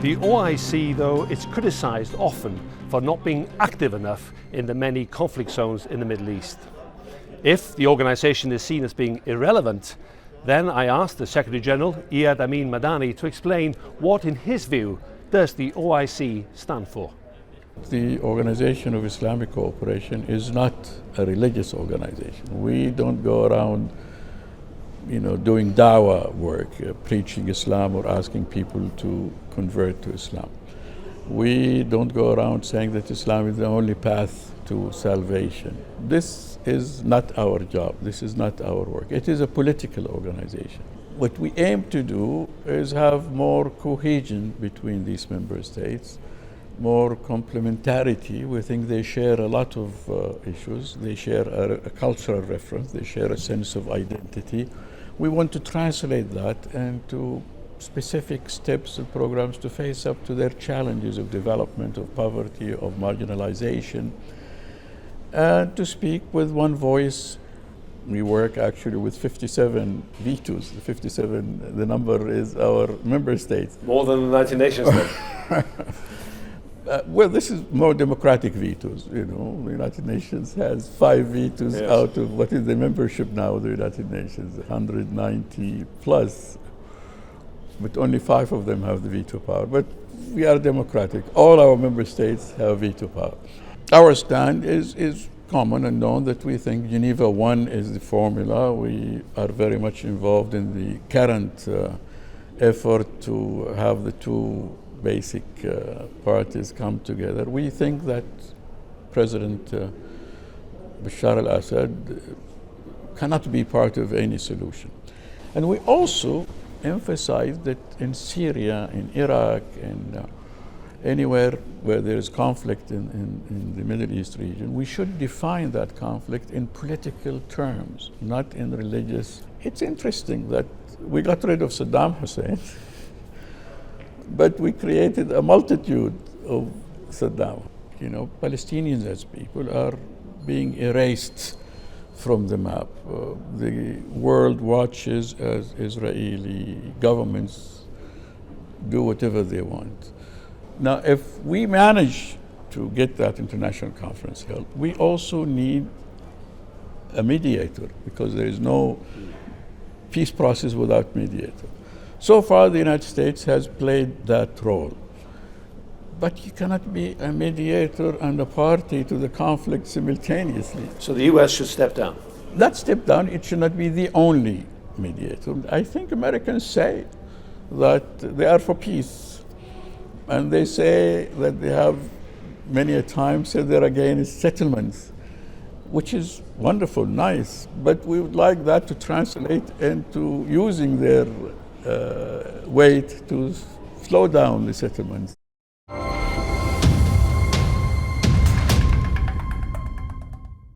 The OIC, though, is criticised often for not being active enough in the many conflict zones in the Middle East. If the organisation is seen as being irrelevant, then I asked the Secretary General, Iyad Ameen Madani, to explain what, in his view, does the OIC stand for. The Organization of Islamic Cooperation is not a religious organization. We don't go around doing dawah work, preaching Islam or asking people to convert to Islam. We don't go around saying that Islam is the only path to salvation. This is not our job. This is not our work. It is a political organization. What we aim to do is have more cohesion between these member states, more complementarity. We think they share a lot of issues. They share a cultural reference. They share a sense of identity. We want to translate that into specific steps and programs to face up to their challenges of development, of poverty, of marginalization, and to speak with one voice. We work actually with 57 vetoes. The 57, the number is our member states. More than the United Nations then? Well, this is more democratic vetoes. The United Nations has 5 vetoes out of what is the membership now of the United Nations, 190 plus, but only 5 of them have the veto power. But we are democratic. All our member states have veto power. Our stand is common and known that we think Geneva I is the formula. We are very much involved in the current effort to have the two basic parties come together. We think that President Bashar al-Assad cannot be part of any solution. And we also emphasize that in Syria, in Iraq, and anywhere where there is conflict in the Middle East region, we should define that conflict in political terms, not in religious. It's interesting that we got rid of Saddam Hussein, but we created a multitude of Saddam. Palestinians as people are being erased from the map. The world watches as Israeli governments do whatever they want. Now, if we manage to get that international conference held, we also need a mediator, because there is no peace process without mediator. So far, the United States has played that role. But you cannot be a mediator and a party to the conflict simultaneously. So the US should step down? Not step down, it should not be the only mediator. I think Americans say that they are for peace. And they say that they have many a time said they're against settlements, which is wonderful, nice. But we would like that to translate into using their weight to slow down the settlements.